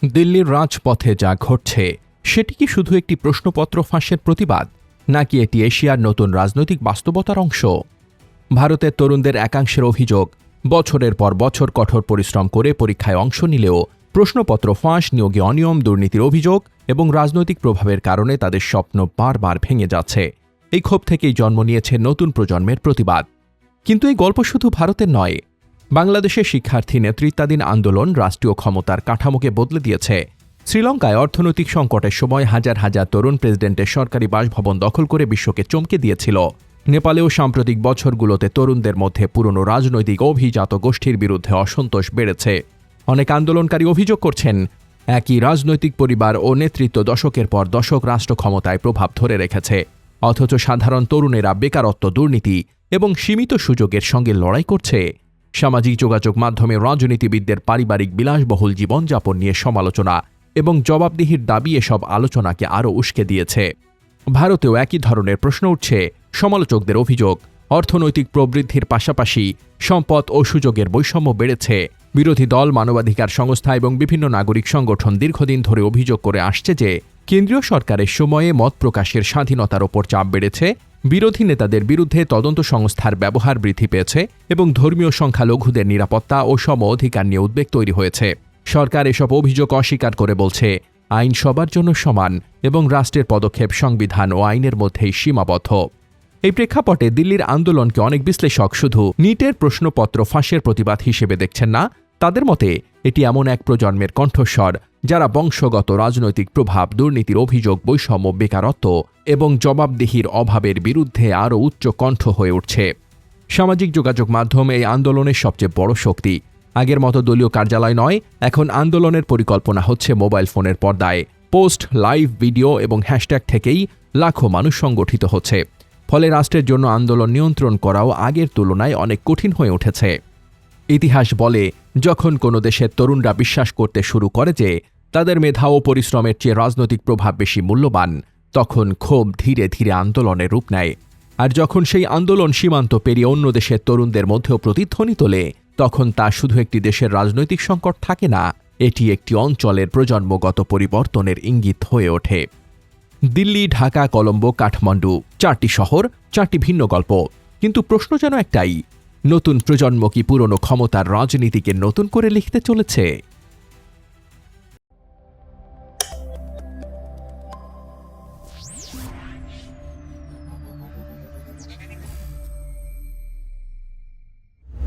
দিল্লির রাজপথে যা ঘটছে সেটি কি শুধু একটি প্রশ্নপত্র ফাঁসের প্রতিবাদ, নাকি এটি এশিয়ার নতুন রাজনৈতিক বাস্তবতার অংশ? ভারতের তরুণদের একাংশের অভিযোগ, বছরের পর বছর কঠোর পরিশ্রম করে পরীক্ষায় অংশ নিলেও প্রশ্নপত্র ফাঁস, নিয়োগে অনিয়ম, দুর্নীতির অভিযোগ এবং রাজনৈতিক প্রভাবের কারণে তাদের স্বপ্ন বারবার ভেঙে যাচ্ছে। এই ক্ষোভ থেকেই জন্ম নিয়েছে নতুন প্রজন্মের প্রতিবাদ। কিন্তু এই গল্প শুধু ভারতের নয়। বাংলাদেশের শিক্ষার্থী নেতৃত্বাধীন আন্দোলন রাষ্ট্রীয় ক্ষমতার কাঠামোকে বদলে দিয়েছে। শ্রীলঙ্কায় অর্থনৈতিক সংকটের সময় হাজার হাজার তরুণ প্রেসিডেন্টের সরকারি বাসভবন দখল করে বিশ্বকে চমকে দিয়েছিল। নেপালেও সাম্প্রতিক বছরগুলোতে তরুণদের মধ্যে পুরনো রাজনৈতিক অভিজাত গোষ্ঠীর বিরুদ্ধে অসন্তোষ বেড়েছে। অনেক আন্দোলনকারী অভিযোগ করছেন, একই রাজনৈতিক পরিবার ও নেতৃত্ব দশকের পর দশক রাষ্ট্র ক্ষমতায় প্রভাব ধরে রেখেছে, অথচ সাধারণ তরুণেরা বেকারত্ব, দুর্নীতি এবং সীমিত সুযোগের সঙ্গে লড়াই করছে। সামাজিক যোগাযোগ মাধ্যমে রাজনীতিবিদদের পারিবারিক বিলাসবহুল জীবনযাপন নিয়ে সমালোচনা এবং জবাবদিহির দাবি এসব আলোচনাকে আরও উস্কে দিয়েছে। ভারতেও একই ধরনের প্রশ্ন উঠছে। সমালোচকদের অভিযোগ, অর্থনৈতিক প্রবৃদ্ধির পাশাপাশি সম্পদ ও সুযোগের বৈষম্য বেড়েছে। বিরোধী দল, মানবাধিকার সংস্থা এবং বিভিন্ন নাগরিক সংগঠন দীর্ঘদিন ধরে অভিযোগ করে আসছে যে কেন্দ্রীয় সরকারের সময়ে মত প্রকাশের স্বাধীনতার ওপর চাপ বেড়েছে, বিরোধী নেতাদের বিরুদ্ধে তদন্ত সংস্থার ব্যবহার বৃদ্ধি পেয়েছে এবং ধর্মীয় সংখ্যালঘুদের নিরাপত্তা ও সম অধিকার নিয়ে উদ্বেগ তৈরি হয়েছে। সরকার এসব অভিযোগ অস্বীকার করে বলছে, আইন সবার জন্য সমান এবং রাষ্ট্রের পদক্ষেপ সংবিধান ও আইনের মধ্যেই সীমাবদ্ধ। এই প্রেক্ষাপটে দিল্লির আন্দোলনকে অনেক বিশ্লেষক শুধু নিটের প্রশ্নপত্র ফাঁসের প্রতিবাদ হিসেবে দেখছেন না। তাদের মতে এটি এমন এক প্রজন্মের কণ্ঠস্বর যারা বংশগত রাজনৈতিক প্রভাব, দুর্নীতির অভিযোগ, বৈষম্য, বেকারত্ব এবং জবাবদিহির অভাবের বিরুদ্ধে আরও উচ্চ কণ্ঠ হয়ে উঠছে। সামাজিক যোগাযোগ মাধ্যম এই আন্দোলনের সবচেয়ে বড় শক্তি। আগের মতো দলীয় কার্যালয় নয়, এখন আন্দোলনের পরিকল্পনা হচ্ছে মোবাইল ফোনের পর্দায়। পোস্ট, লাইভ ভিডিও এবং হ্যাশট্যাগ থেকেই লাখো মানুষ সংগঠিত হচ্ছে। ফলে রাষ্ট্রের জন্য আন্দোলন নিয়ন্ত্রণ করাও আগের তুলনায় অনেক কঠিন হয়ে উঠেছে। ইতিহাস বলে, যখন কোনো দেশের তরুণরা বিশ্বাস করতে শুরু করে যে তাদের মেধা ও পরিশ্রমের চেয়ে রাজনৈতিক প্রভাব বেশি মূল্যবান, তখন ক্ষোভ ধীরে ধীরে আন্দোলনের রূপ নেয়। আর যখন সেই আন্দোলন সীমান্ত পেরিয়ে অন্য দেশের তরুণদের মধ্যেও প্রতিধ্বনি তোলে, তখন তা শুধু একটি দেশের রাজনৈতিক সংকট থাকে না, এটি একটি অঞ্চলের প্রজন্মগত পরিবর্তনের ইঙ্গিত হয়ে ওঠে। দিল্লি, ঢাকা, কলম্বো, কাঠমান্ডু, 4টি শহর, 4টি ভিন্ন গল্প। কিন্তু প্রশ্ন যেন একটাই, নতুন প্রজন্ম কি পুরনো ক্ষমতার রাজনীতিকে নতুন করে লিখতে চলেছে?